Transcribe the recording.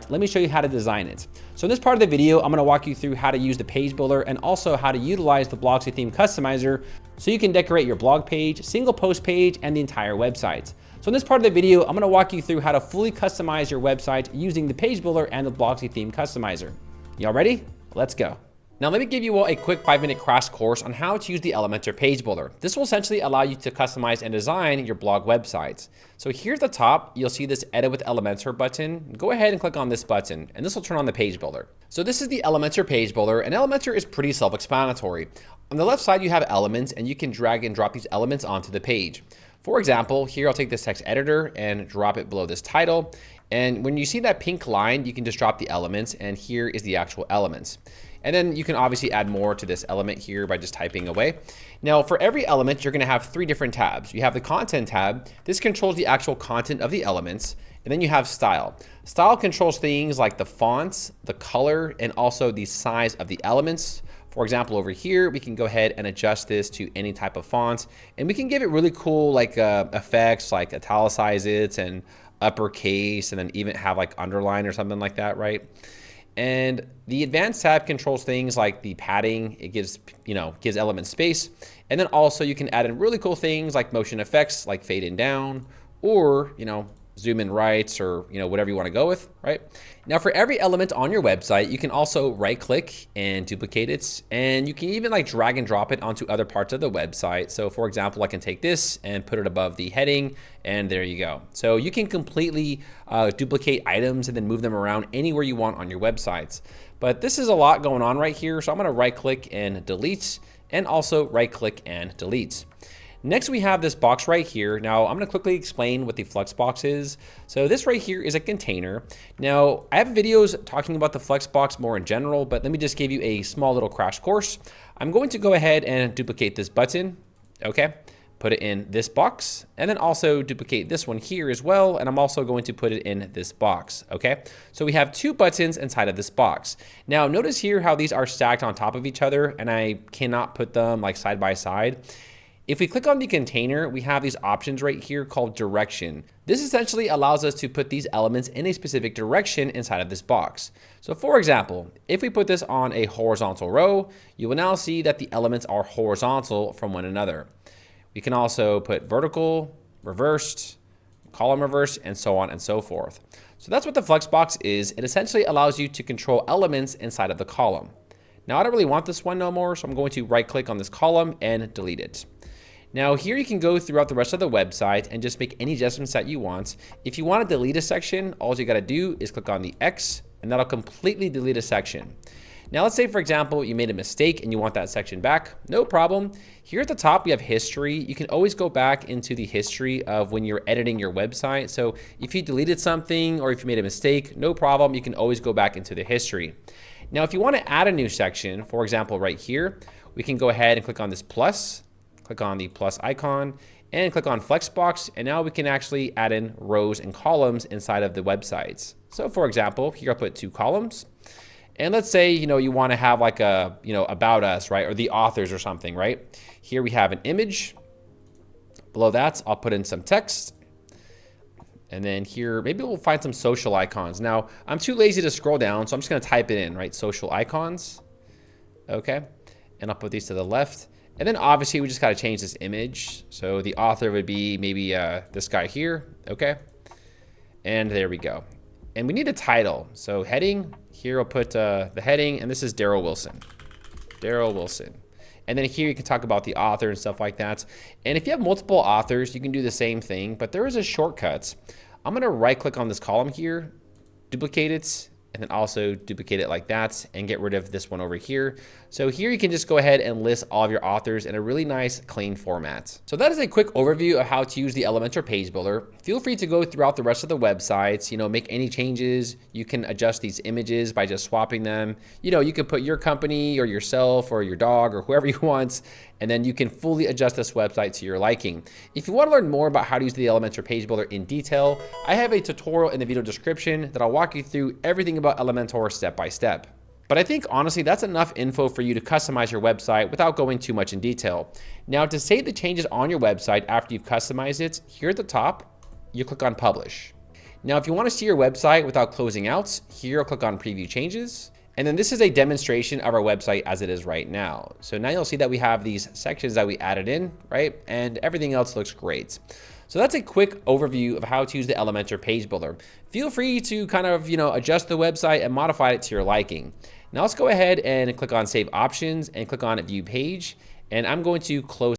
let me show you how to design it. So in this part of the video, I'm going to walk you through how to use the page builder and also how to utilize the Blocksy theme customizer so you can decorate your blog page, single post page, and the entire website. So in this part of the video, I'm going to walk you through how to fully customize your website using the page builder and the Blocksy theme customizer. Y'all ready? Let's go. Now let me give you all a quick 5-minute crash course on how to use the Elementor page builder. This will essentially allow you to customize and design your blog websites. So here at the top, you'll see this Edit with Elementor button. Go ahead and click on this button, and this will turn on the page builder. So this is the Elementor page builder, and Elementor is pretty self-explanatory. On the left side, you have elements, and you can drag and drop these elements onto the page. For example, here I'll take this text editor and drop it below this title. And when you see that pink line, you can just drop the elements, and here is the actual elements. And then you can obviously add more to this element here by just typing away. Now for every element, you're gonna have 3 different tabs. You have the content tab. This controls the actual content of the elements. And then you have style. Style controls things like the fonts, the color, and also the size of the elements. For example, over here, we can go ahead and adjust this to any type of font. And we can give it really cool like effects, like italicize it and uppercase, and then even have like underline or something like that, right? And the advanced tab controls things like the padding. It gives elements space. And then also you can add in really cool things like motion effects, like fade in down, or, zoom in right, or, whatever you want to go with, right? Now for every element on your website, you can also right click and duplicate it. And you can even like drag and drop it onto other parts of the website. So for example, I can take this and put it above the heading, and there you go. So you can completely duplicate items and then move them around anywhere you want on your websites. But this is a lot going on right here. So I'm gonna right click and delete, and also right click and delete. Next, we have this box right here. Now, I'm going to quickly explain what the Flexbox is. So this right here is a container. Now, I have videos talking about the Flexbox more in general, but let me just give you a small little crash course. I'm going to go ahead and duplicate this button, okay? Put it in this box, and then also duplicate this one here as well, and I'm also going to put it in this box, okay? So we have 2 buttons inside of this box. Now, notice here how these are stacked on top of each other, and I cannot put them like side by side. If we click on the container, we have these options right here called direction. This essentially allows us to put these elements in a specific direction inside of this box. So for example, if we put this on a horizontal row, you will now see that the elements are horizontal from one another. We can also put vertical, reversed, column reverse, and so on and so forth. So that's what the Flexbox is. It essentially allows you to control elements inside of the column. Now I don't really want this one no more, so I'm going to right click on this column and delete it. Now here you can go throughout the rest of the website and just make any adjustments that you want. If you want to delete a section, all you got to do is click on the X, and that'll completely delete a section. Now let's say, for example, you made a mistake and you want that section back. No problem. Here at the top, we have history. You can always go back into the history of when you're editing your website. So if you deleted something or if you made a mistake, no problem. You can always go back into the history. Now, if you want to add a new section, for example, right here, we can go ahead and click on this plus. Click on the plus icon and click on Flexbox, and now we can actually add in rows and columns inside of the websites. So for example, here I'll put 2 columns, and let's say you want to have like a about us, right, or the authors or something, right? Here we have an image. Below that, I'll put in some text, and then here maybe we'll find some social icons. Now I'm too lazy to scroll down, so I'm just going to type it in, right? Social icons, okay, and I'll put these to the left. And then obviously we just got to change this image. So the author would be maybe this guy here, okay? And there we go. And we need a title. So heading, here I'll put the heading, and this is Darrel Wilson. Darrel Wilson. And then here you can talk about the author and stuff like that. And if you have multiple authors, you can do the same thing, but there is a shortcut. I'm gonna right click on this column here, duplicate it, and then also duplicate it like that and get rid of this one over here. So here you can just go ahead and list all of your authors in a really nice clean format. So that is a quick overview of how to use the Elementor page builder. Feel free to go throughout the rest of the websites, make any changes. You can adjust these images by just swapping them. You can put your company or yourself or your dog or whoever you want, and then you can fully adjust this website to your liking. If you want to learn more about how to use the Elementor page builder in detail, I have a tutorial in the video description that I'll walk you through everything about Elementor step by step. But I think honestly, that's enough info for you to customize your website without going too much in detail. Now to save the changes on your website after you've customized it, here at the top, you click on Publish. Now, if you want to see your website without closing out, here I'll click on Preview Changes. And then this is a demonstration of our website as it is right now. So now you'll see that we have these sections that we added in, right? And everything else looks great. So that's a quick overview of how to use the Elementor page builder. Feel free to kind of, adjust the website and modify it to your liking. Now let's go ahead and click on Save Options and click on View Page. And I'm going to close